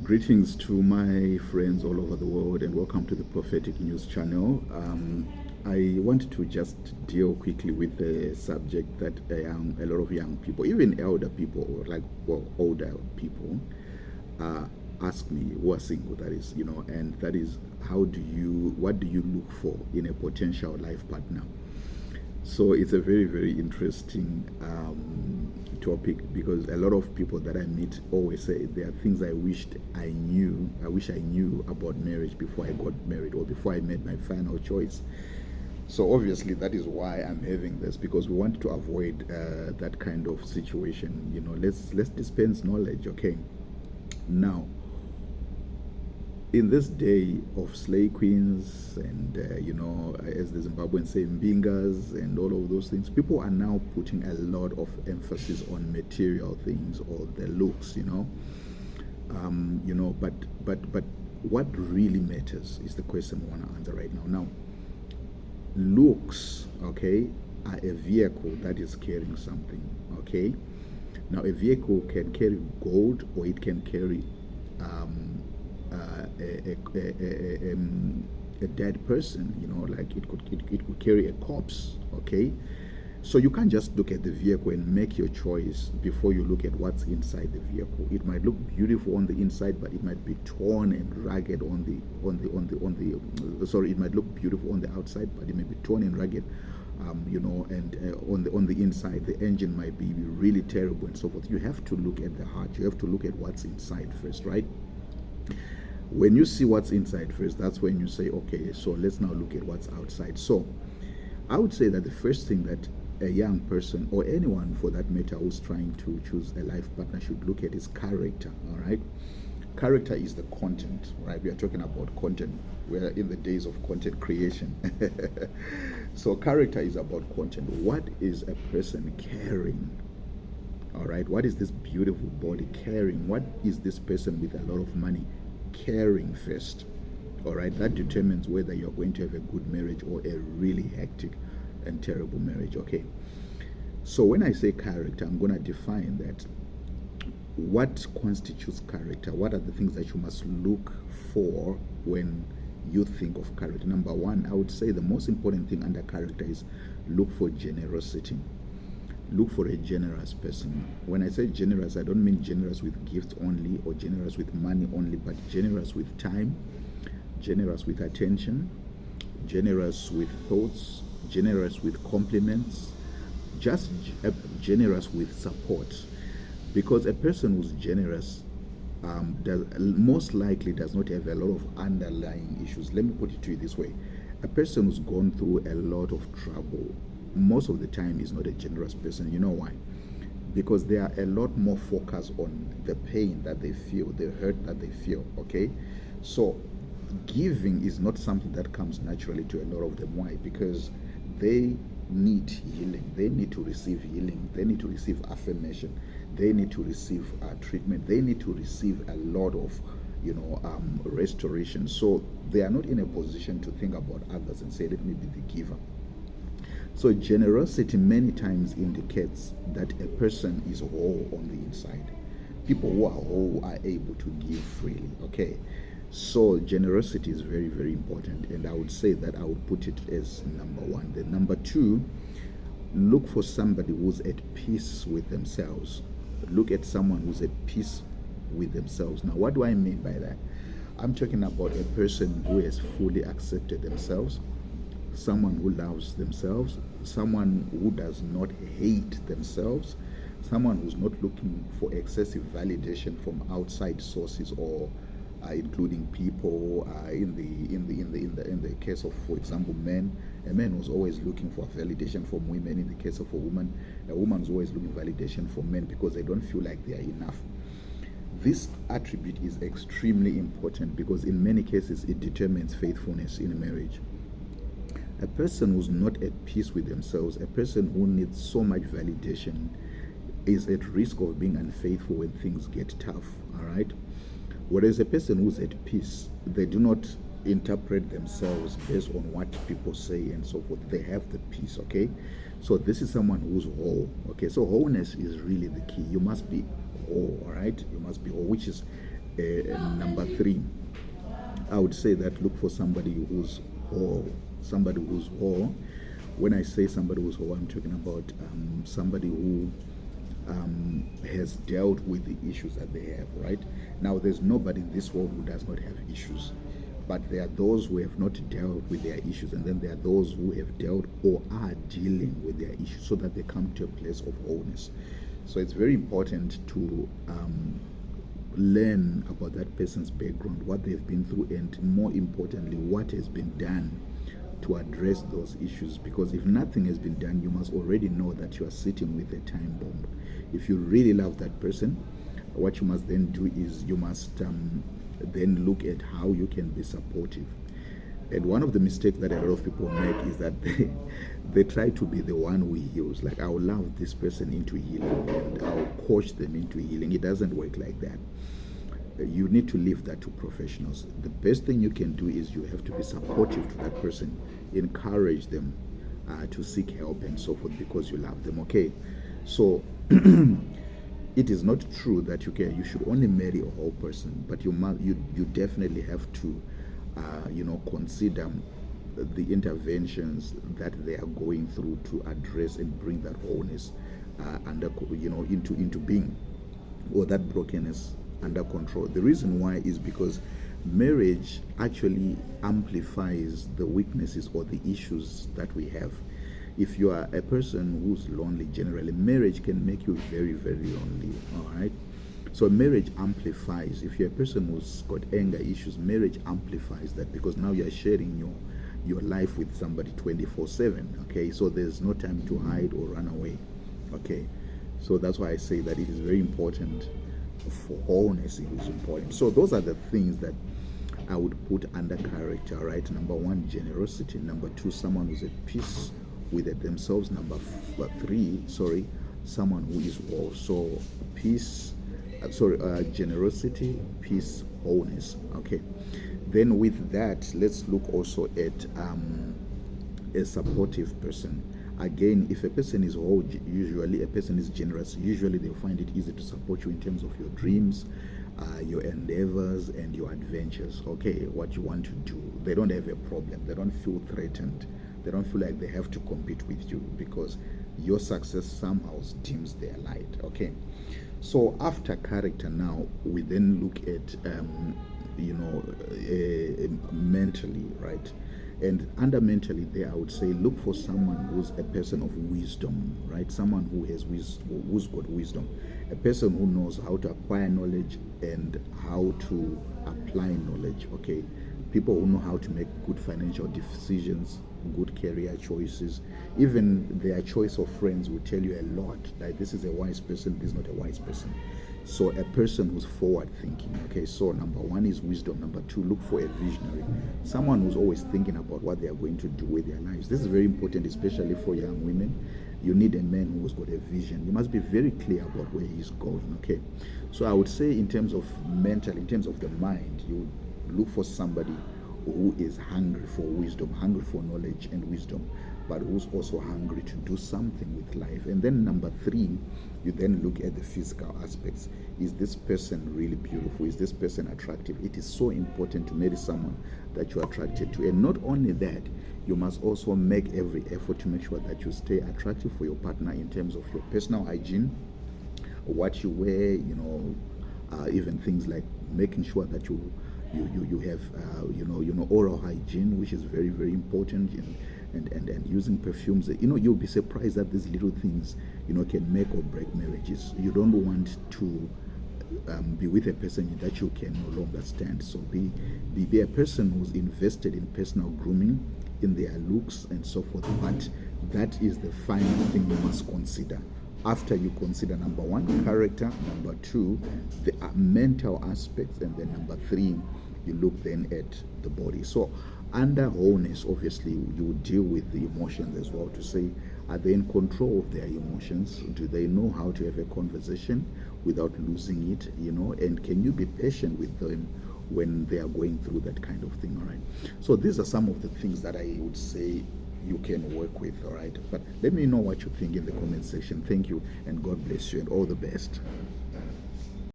Greetings to my friends all over the world and welcome to the Prophetic News Channel. I want to just deal quickly with a subject that a lot of young people, even elder people, or older people, ask me who are single, that is, and that is what do you look for in a potential life partner? So it's a very, very interesting topic because a lot of people that I meet always say there are things I wish I knew about marriage before I got married or before I made my final choice. So obviously that is why I'm having this, because we want to avoid that kind of situation. Let's dispense knowledge, okay? Now, in this day of slay queens and as the Zimbabweans say, mbingas and all of those things, people are now putting a lot of emphasis on material things or the looks, but what really matters is the question I want to answer right now. Now, looks, okay, are a vehicle that is carrying something, okay? Now, a vehicle can carry gold or it can carry a dead person, like it could carry a corpse, okay? So you can't just look at the vehicle and make your choice before you look at what's inside the vehicle. It might look beautiful on the inside, but it might be torn and ragged it might look beautiful on the outside, but it may be torn and ragged, on the inside, the engine might be really terrible and so forth. You have to look at the heart. You have to look at what's inside first, right? When you see what's inside first, that's when you say, okay, so let's now look at what's outside. So I would say that the first thing that a young person, or anyone for that matter, who's trying to choose a life partner should look at is character, all right? Character is the content, right? We are talking about content. We're in the days of content creation. So character is about content. What is a person carrying? All right, what is this beautiful body carrying? What is this person with a lot of money carrying first? All right, that determines whether you're going to have a good marriage or a really hectic and terrible marriage, okay? So when I say character, I'm going to define that. What constitutes character? What are the things that you must look for when you think of character? Number one, I would say the most important thing under character is look for generosity. Look for a generous person. When I say generous, I don't mean generous with gifts only or generous with money only, but generous with time, generous with attention, generous with thoughts, generous with compliments, just generous with support. Because a person who's generous most likely does not have a lot of underlying issues. Let me put it to you this way. A person who's gone through a lot of trouble most of the time is not a generous person. You know why? Because they are a lot more focused on the pain that they feel, the hurt that they feel, okay? So giving is not something that comes naturally to a lot of them. Why? Because they need healing. They need to receive healing. They need to receive affirmation. They need to receive treatment. They need to receive a lot of restoration. So they are not in a position to think about others and say, let me be the giver. So generosity many times indicates that a person is whole on the inside. People who are whole are able to give freely, okay? So generosity is very, very important, and I would say that I would put it as number one. Then number two, look for somebody who's at peace with themselves. Look at someone who's at peace with themselves. Now, what do I mean by that? I'm talking about a person who has fully accepted themselves, someone who loves themselves, someone who does not hate themselves, someone who's not looking for excessive validation from outside sources or including people. In the case of, for example, men, a man who's always looking for validation from women. In the case of a woman who's always looking for validation from men because they don't feel like they are enough. This attribute is extremely important because in many cases it determines faithfulness in a marriage. A person who's not at peace with themselves, a person who needs so much validation, is at risk of being unfaithful when things get tough, all right? Whereas a person who's at peace, they do not interpret themselves based on what people say and so forth. They have the peace, okay? So this is someone who's whole, okay? So wholeness is really the key. You must be whole, all right? You must be whole, which is Number 3, I would say that look for somebody who's whole. Somebody who's whole. When I say somebody who's whole, I'm talking about somebody who has dealt with the issues that they have, right? Now, there's nobody in this world who does not have issues, but there are those who have not dealt with their issues, and then there are those who have dealt or are dealing with their issues so that they come to a place of wholeness. So it's very important to learn about that person's background, what they've been through, and more importantly, what has been done to address those issues. Because if nothing has been done, you must already know that you are sitting with a time bomb. If you really love that person, what you must then do is you must then look at how you can be supportive. And one of the mistakes that a lot of people make is that they try to be the one who heals. Like, I will love this person into healing and I'll coach them into healing. It doesn't work like that. You need to leave that to professionals. The best thing you can do is you have to be supportive to that person, encourage them to seek help and so forth, because you love them. Okay, so it is not true that you should only marry a whole person, but you definitely have to consider the interventions that they are going through to address and bring that wholeness into being, or that brokenness under control. The reason why is because marriage actually amplifies the weaknesses or the issues that we have. If you are a person who's lonely, generally, marriage can make you very, very lonely. All right. So marriage amplifies. If you're a person who's got anger issues, marriage amplifies that, because now you're sharing your life with somebody 24/7. Okay. So there's no time to hide or run away. Okay. So that's why I say that it is very important. For wholeness, it is important. So those are the things that I would put under character, right? Number 1, generosity. Number 2, someone who's at peace with themselves. Number 3, someone who is whole. So generosity, peace, wholeness. Okay. Then with that, let's look also at a supportive person. Again, if a person is whole, usually a person is generous, usually they'll find it easy to support you in terms of your dreams, your endeavors, and your adventures. Okay, what you want to do. They don't have a problem. They don't feel threatened. They don't feel like they have to compete with you, because your success somehow dims their light. Okay, so after character, now we then look at mentally, right? And under mentally, there I would say look for someone who's a person of wisdom, right? Someone who has who's got wisdom, a person who knows how to acquire knowledge and how to apply knowledge. Okay, people who know how to make good financial decisions, good career choices. Even their choice of friends will tell you a lot. Like, this is a wise person, this is not a wise person. So a person who's forward thinking. Okay, so number 1 is wisdom. Number 2, look for a visionary, someone who's always thinking about what they are going to do with their lives. This is very important, especially for young women. You need a man who's got a vision. You must be very clear about where he's going. Okay, so I would say in terms of mental, in terms of the mind, you look for somebody who is hungry for wisdom, hungry for knowledge and wisdom, but who's also hungry to do something with life. And then number 3, you then look at the physical aspects. Is this person really beautiful? Is this person attractive? It is so important to marry someone that you're attracted to. And not only that, you must also make every effort to make sure that you stay attractive for your partner in terms of your personal hygiene, what you wear, even things like making sure that you have oral hygiene, which is very, very important, and using perfumes. You'll be surprised that these little things can make or break marriages. You don't want to be with a person that you can no longer stand. So be a person who's invested in personal grooming, in their looks and so forth. But that is the final thing you must consider. After you consider number 1, character, number 2, the mental aspects, and then number 3, you look then at the body. So under wholeness, obviously, you deal with the emotions as well, to say, are they in control of their emotions? Do they know how to have a conversation without losing it? And can you be patient with them when they are going through that kind of thing? All right. So these are some of the things that I would say you can work with. All right. But let me know what you think in the comment section. Thank you, and God bless you, and all the best.